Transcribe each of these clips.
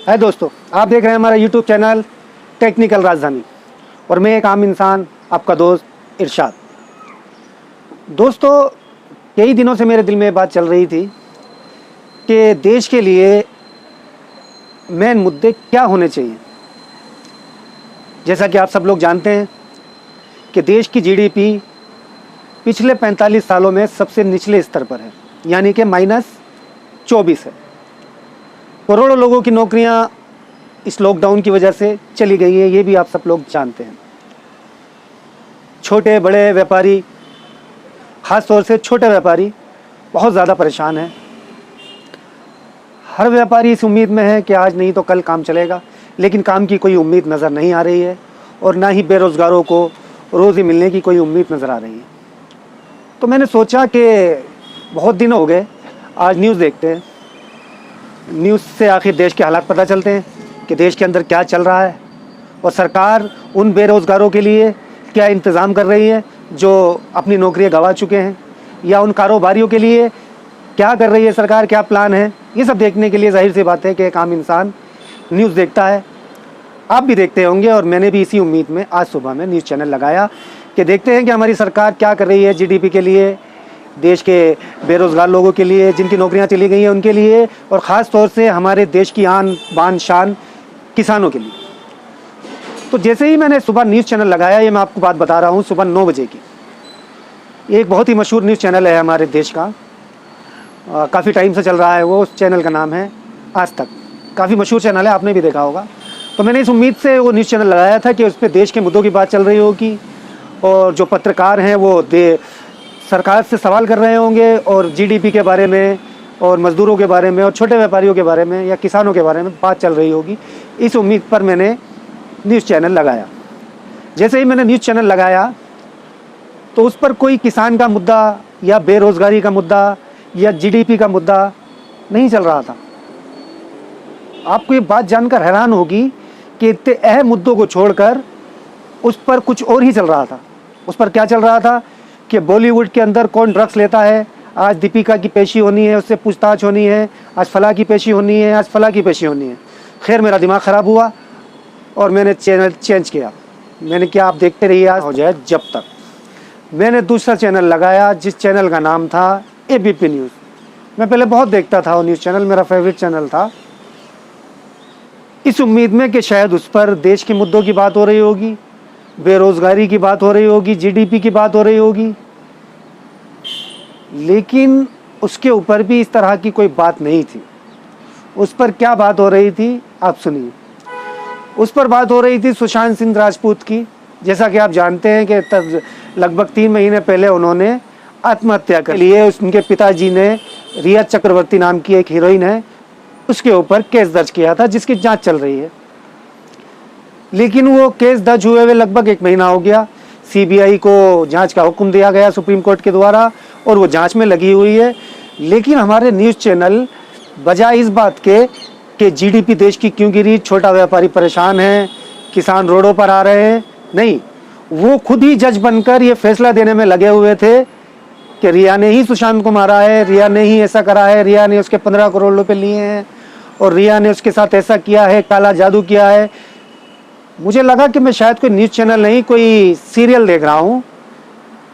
है दोस्तों, आप देख रहे हैं हमारा यूट्यूब चैनल टेक्निकल राजधानी और मैं एक आम इंसान आपका दोस्त इरशाद। दोस्तों, कई दिनों से मेरे दिल में बात चल रही थी कि देश के लिए मेन मुद्दे क्या होने चाहिए। जैसा कि आप सब लोग जानते हैं कि देश की जीडीपी पिछले 45 सालों में सबसे निचले स्तर पर है, यानी कि -24 है। करोड़ों लोगों की नौकरियां इस लॉकडाउन की वजह से चली गई हैं, ये भी आप सब लोग जानते हैं। छोटे बड़े व्यापारी, ख़ास तौर से छोटे व्यापारी बहुत ज़्यादा परेशान हैं। हर व्यापारी इस उम्मीद में है कि आज नहीं तो कल काम चलेगा, लेकिन काम की कोई उम्मीद नज़र नहीं आ रही है और ना ही बेरोज़गारों को रोज़ी मिलने की कोई उम्मीद नज़र आ रही है। तो मैंने सोचा कि बहुत दिन हो गए, आज न्यूज़ देखते हैं। न्यूज़ से आखिर देश के हालात पता चलते हैं कि देश के अंदर क्या चल रहा है और सरकार उन बेरोज़गारों के लिए क्या इंतज़ाम कर रही है जो अपनी नौकरियां गंवा चुके हैं, या उन कारोबारियों के लिए क्या कर रही है सरकार, क्या प्लान है। ये सब देखने के लिए जाहिर सी बात है कि एक आम इंसान न्यूज़ देखता है। आप भी देखते होंगे और मैंने भी इसी उम्मीद में आज सुबह में न्यूज़ चैनल लगाया कि देखते हैं कि हमारी सरकार क्या कर रही है जीडीपी के लिए, देश के बेरोज़गार लोगों के लिए, जिनकी नौकरियां चली गई हैं उनके लिए, और ख़ास तौर से हमारे देश की आन बान शान किसानों के लिए। तो जैसे ही मैंने सुबह न्यूज़ चैनल लगाया, ये मैं आपको बात बता रहा हूँ सुबह 9 बजे की। एक बहुत ही मशहूर न्यूज़ चैनल है हमारे देश का, काफ़ी टाइम से चल रहा है वो। उस चैनल का नाम है आज तक। काफ़ी मशहूर चैनल है, आपने भी देखा होगा। तो मैंने इस उम्मीद से वो न्यूज़ चैनल लगाया था कि उस पर देश के मुद्दों की बात चल रही होगी और जो पत्रकार हैं वो सरकार से सवाल कर रहे होंगे और जीडीपी के बारे में और मज़दूरों के बारे में और छोटे व्यापारियों के बारे में या किसानों के बारे में बात चल रही होगी। इस उम्मीद पर मैंने न्यूज़ चैनल लगाया। जैसे ही मैंने न्यूज़ चैनल लगाया तो उस पर कोई किसान का मुद्दा या बेरोज़गारी का मुद्दा या जीडीपी का मुद्दा नहीं चल रहा था। आपको ये बात जानकर हैरान होगी कि इतने अहम मुद्दों को छोड़कर उस पर कुछ और ही चल रहा था। उस पर क्या चल रहा था कि बॉलीवुड के अंदर कौन ड्रग्स लेता है, आज दीपिका की पेशी होनी है, उससे पूछताछ होनी है, आज फला की पेशी होनी है, आज फला की पेशी होनी है। खैर, मेरा दिमाग ख़राब हुआ और मैंने चैनल चेंज किया। मैंने क्या, आप देखते रहिए आज हो जाए जब तक। मैंने दूसरा चैनल लगाया जिस चैनल का नाम था एबीपी न्यूज़। मैं पहले बहुत देखता था वो न्यूज़ चैनल, मेरा फेवरेट चैनल था, इस उम्मीद में कि शायद उस पर देश के मुद्दों की बात हो रही होगी, बेरोज़गारी की बात हो रही होगी, जीडीपी की बात हो रही होगी। लेकिन उसके ऊपर भी इस तरह की कोई बात नहीं थी। उस पर क्या बात हो रही थी आप सुनिए। उस पर बात हो रही थी सुशांत सिंह राजपूत की। जैसा कि आप जानते हैं कि लगभग 3 महीने पहले उन्होंने आत्महत्या कर लिए। उनके पिताजी ने, रिया चक्रवर्ती नाम की एक हीरोइन है, उसके ऊपर केस दर्ज किया था जिसकी जांच चल रही है। लेकिन वो केस दर्ज हुए हुए लगभग 1 महीना हो गया। सीबीआई को जांच का हुक्म दिया गया सुप्रीम कोर्ट के द्वारा और वो जांच में लगी हुई है। लेकिन हमारे न्यूज़ चैनल बजाय इस बात के कि जीडीपी देश की क्यों गिरी, छोटा व्यापारी परेशान है, किसान रोडों पर आ रहे हैं, नहीं, वो खुद ही जज बनकर ये फैसला देने में लगे हुए थे कि रिया ने ही सुशांत को मारा है, रिया ने ही ऐसा करा है, रिया ने उसके 15 करोड़ रुपए लिए हैं और रिया ने उसके साथ ऐसा किया है, काला जादू किया है। मुझे लगा कि मैं शायद कोई न्यूज़ चैनल नहीं, कोई सीरियल देख रहा हूँ,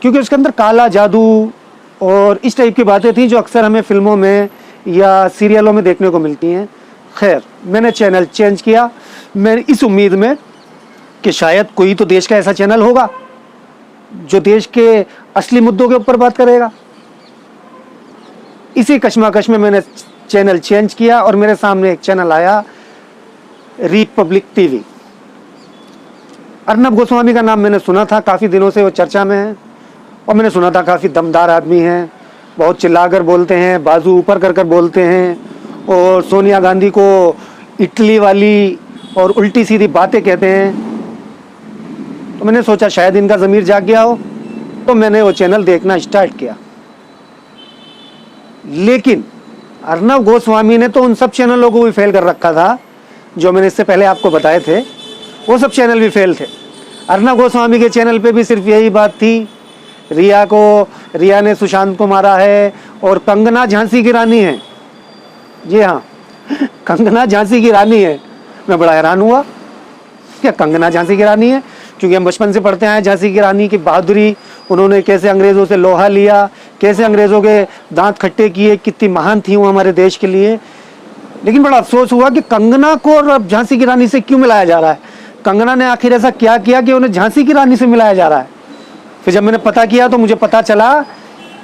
क्योंकि उसके अंदर काला जादू और इस टाइप की बातें थी जो अक्सर हमें फिल्मों में या सीरियलों में देखने को मिलती हैं। खैर, मैंने चैनल चेंज किया, मैं इस उम्मीद में कि शायद कोई तो देश का ऐसा चैनल होगा जो देश के असली मुद्दों के ऊपर बात करेगा। इसी कश्मकश में मैंने चैनल चेंज किया और मेरे सामने एक चैनल आया, रिपब्लिक टीवी। अर्नब गोस्वामी का नाम मैंने सुना था, काफ़ी दिनों से वो चर्चा में है और मैंने सुना था काफ़ी दमदार आदमी हैं, बहुत चिल्लाकर बोलते हैं, बाजू ऊपर कर कर बोलते हैं और सोनिया गांधी को इटली वाली और उल्टी सीधी बातें कहते हैं। तो मैंने सोचा शायद इनका ज़मीर जाग गया हो, तो मैंने वो चैनल देखना स्टार्ट किया। लेकिन अर्नब गोस्वामी ने तो उन सब चैनलों को भी फेल कर रखा था जो मैंने इससे पहले आपको बताए थे, वो सब चैनल भी फेल थे। अर्नब गोस्वामी के चैनल पे भी सिर्फ यही बात थी, रिया ने सुशांत को मारा है और कंगना झांसी की रानी है। जी हाँ, कंगना झांसी की रानी है। मैं बड़ा हैरान हुआ, क्या कंगना झांसी की रानी है? क्योंकि हम बचपन से पढ़ते हैं झांसी की रानी की बहादुरी, उन्होंने कैसे अंग्रेजों से लोहा लिया, कैसे अंग्रेजों के दांत खट्टे किए, कितनी महान थी वो हमारे देश के लिए। लेकिन बड़ा अफसोस हुआ कि कंगना को और झांसी की रानी से क्यों मिलाया जा रहा है? कंगना ने आखिर ऐसा क्या किया कि उन्हें झांसी की रानी से मिलाया जा रहा है? फिर जब मैंने पता किया तो मुझे पता चला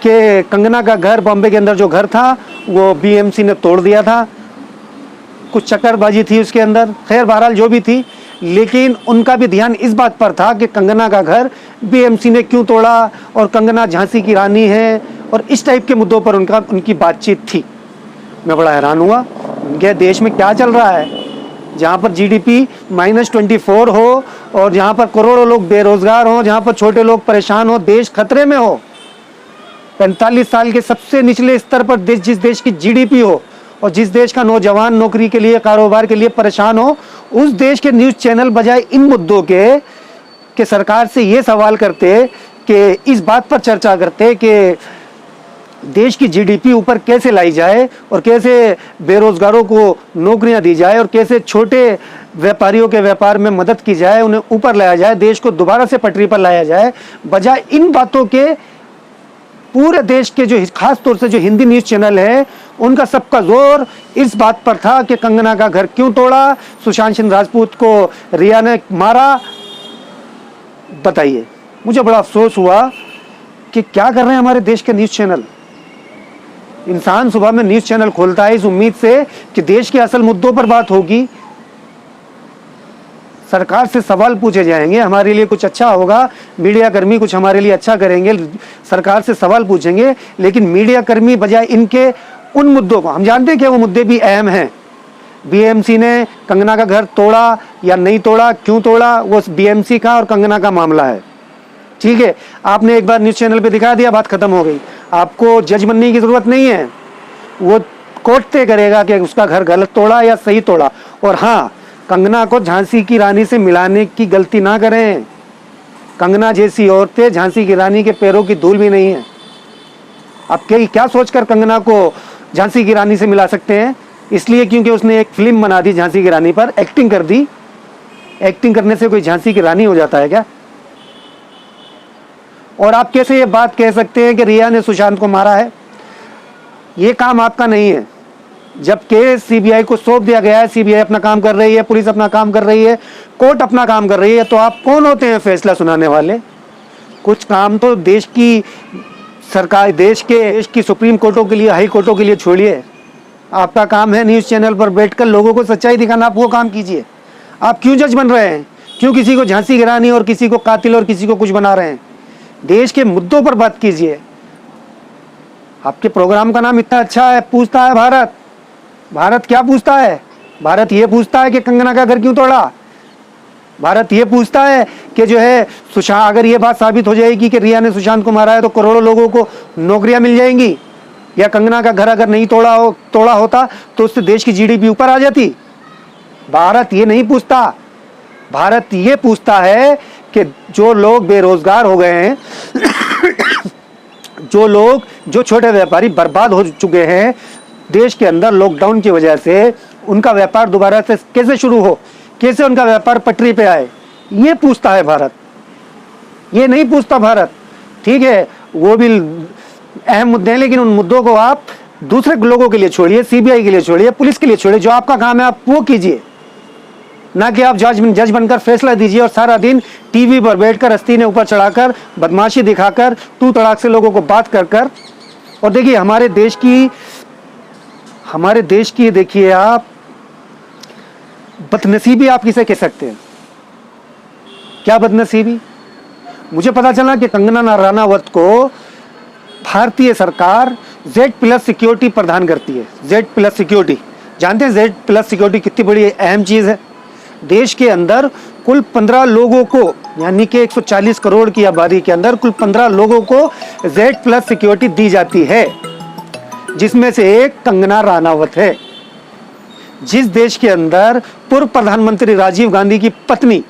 कि कंगना का घर, बॉम्बे के अंदर जो घर था वो बीएमसी ने तोड़ दिया था, कुछ चक्करबाजी थी उसके अंदर। खैर बहरहाल जो भी थी, लेकिन उनका भी ध्यान इस बात पर था कि कंगना का घर बीएमसी ने क्यों तोड़ा और कंगना झांसी की रानी है, और इस टाइप के मुद्दों पर उनकी बातचीत थी। मैं बड़ा हैरान हुआ, उनके देश में क्या चल रहा है जहाँ पर जीडीपी -24 हो और जहाँ पर करोड़ों लोग बेरोजगार हों, जहाँ पर छोटे लोग परेशान हो, देश खतरे में हो। 45 साल के सबसे निचले स्तर पर जिस देश की जीडीपी हो और जिस देश का नौजवान नौकरी के लिए, कारोबार के लिए परेशान हो, उस देश के न्यूज़ चैनल बजाय इन मुद्दों के सरकार से ये सवाल करते, कि इस बात पर चर्चा करते कि देश की जीडीपी ऊपर कैसे लाई जाए और कैसे बेरोजगारों को नौकरियां दी जाए और कैसे छोटे व्यापारियों के व्यापार में मदद की जाए, उन्हें ऊपर लाया जाए, देश को दोबारा से पटरी पर लाया जाए, बजाय इन बातों के पूरे देश के जो खास तौर से जो हिंदी न्यूज़ चैनल है उनका सबका जोर इस बात पर था कि कंगना का घर क्यों तोड़ा, सुशांत सिंह राजपूत को रिया ने मारा। बताइए, मुझे बड़ा अफसोस हुआ कि क्या कर रहे हैं हमारे देश के न्यूज़ चैनल। इंसान सुबह में न्यूज़ चैनल खोलता है इस उम्मीद से कि देश के असल मुद्दों पर बात होगी, सरकार से सवाल पूछे जाएंगे, हमारे लिए कुछ अच्छा होगा, मीडिया कर्मी कुछ हमारे लिए अच्छा करेंगे, सरकार से सवाल पूछेंगे। लेकिन मीडिया कर्मी बजाय इनके उन मुद्दों को, हम जानते हैं कि वो मुद्दे भी अहम हैं, बीएमसी ने कंगना का घर तोड़ा या नहीं तोड़ा, क्यों तोड़ा, वो बीएमसी का और कंगना का मामला है। ठीक है, आपने एक बार न्यूज़ चैनल पे दिखा दिया, बात खत्म हो गई। आपको जज बनने की जरूरत नहीं है, वो कोर्ट तय करेगा कि उसका घर गलत तोड़ा या सही तोड़ा। और हाँ, कंगना को झांसी की रानी से मिलाने की गलती ना करें। कंगना जैसी औरतें झांसी की रानी के पैरों की धूल भी नहीं है। आप क्या सोचकर कंगना को झांसी की रानी से मिला सकते हैं? इसलिए क्योंकि उसने एक फिल्म बना दी झांसी की रानी पर, एक्टिंग कर दी। एक्टिंग करने से कोई झांसी की रानी हो जाता है क्या? और आप कैसे ये बात कह सकते हैं कि रिया ने सुशांत को मारा है? ये काम आपका नहीं है। जब केस सीबीआई को सौंप दिया गया है, सीबीआई अपना काम कर रही है, पुलिस अपना काम कर रही है, कोर्ट अपना काम कर रही है, तो आप कौन होते हैं फैसला सुनाने वाले? कुछ काम तो देश की सरकार, देश की सुप्रीम कोर्टों के लिए, हाई कोर्टों के लिए छोड़िए। आपका काम है न्यूज़ चैनल पर बैठकर लोगों को सच्चाई दिखाना, आप वो काम कीजिए। आप क्यों जज बन रहे हैं? क्यों किसी को झांसी की रानी और किसी को कातिल और किसी को कुछ बना रहे हैं? देश के मुद्दों पर बात कीजिए। आपके प्रोग्राम का नाम इतना अच्छा है, पूछता है भारत। भारत क्या पूछता है? भारत ये पूछता है कि कंगना का घर क्यों तोड़ा। भारत ये पूछता है कि जो है सुशांत, अगर ये बात साबित हो जाएगी कि रिया ने सुशांत को मारा है तो करोड़ों लोगों को नौकरियां मिल जाएंगी, या कंगना का घर अगर नहीं तोड़ा होता तो उससे देश की जीडीपी ऊपर आ जाती। भारत ये नहीं पूछता। भारत ये पूछता है कि जो लोग बेरोजगार हो गए हैं जो छोटे व्यापारी बर्बाद हो चुके हैं देश के अंदर लॉकडाउन की वजह से, उनका व्यापार दोबारा से कैसे शुरू हो, कैसे उनका व्यापार पटरी पे आए, ये पूछता है भारत। ये नहीं पूछता भारत। ठीक है, वो भी अहम मुद्दे हैं, लेकिन उन मुद्दों को आप दूसरे लोगों के लिए छोड़िए, सीबीआई के लिए छोड़िए, पुलिस के लिए छोड़िए। जो आपका काम है आप वो कीजिए, ना कि आप जज बनकर फैसला दीजिए और सारा दिन टीवी पर बैठकर अस्तीने ऊपर चढ़ाकर, बदमाशी दिखाकर, तू तड़ाक से लोगों को बात कर। और देखिए हमारे देश की देखिए आप बदनसीबी आप किसे कह सकते हैं? क्या बदनसीबी? मुझे पता चला कि कंगना रनावत को भारतीय सरकार Z+ सिक्योरिटी प्रदान करती है। Z+ सिक्योरिटी, जानते हैं Z+ सिक्योरिटी कितनी बड़ी अहम चीज है? देश के अंदर कुल 15 लोगों को, यानी कि 140 करोड़ की आबादी के अंदर कुल 15 लोगों को Z+ सिक्योरिटी दी जाती है, जिसमें से एक कंगना रनावत है। जिस देश के अंदर पूर्व प्रधानमंत्री राजीव गांधी की पत्नी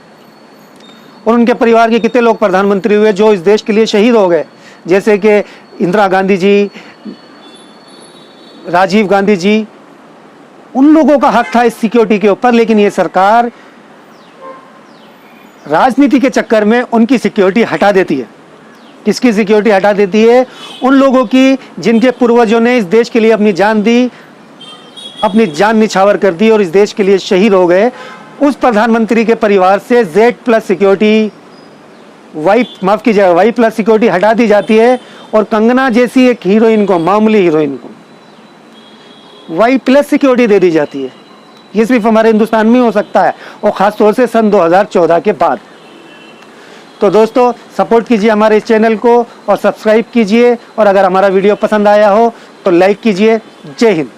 और उनके परिवार के कितने लोग प्रधानमंत्री हुए जो इस देश के लिए शहीद हो गए, जैसे कि इंदिरा गांधी जी, राजीव गांधी जी, उन लोगों का हक था इस सिक्योरिटी के ऊपर, लेकिन ये सरकार राजनीति के चक्कर में उनकी सिक्योरिटी हटा देती है। किसकी सिक्योरिटी हटा देती है? उन लोगों की जिनके पूर्वजों ने इस देश के लिए अपनी जान दी, अपनी जान निछावर कर दी और इस देश के लिए शहीद हो गए। उस प्रधानमंत्री के परिवार से Z+ सिक्योरिटी, माफ कीजिएगा, Y+ सिक्योरिटी हटा दी जाती है और कंगना जैसी एक हीरोइन को, मामूली हीरोइन को Y+ सिक्योरिटी दे दी जाती है। ये सिर्फ हमारे हिंदुस्तान में हो सकता है, और खासतौर से सन 2014 के बाद। तो दोस्तों, सपोर्ट कीजिए हमारे इस चैनल को और सब्सक्राइब कीजिए, और अगर हमारा वीडियो पसंद आया हो तो लाइक कीजिए। जय हिंद।